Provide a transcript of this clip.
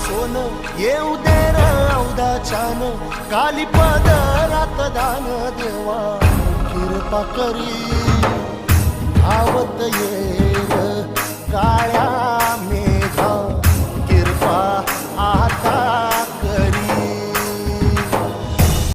सोन येऊ दे र औदाच्यान काली पदरात दान देवा कृपा करी धावत येर काळ्या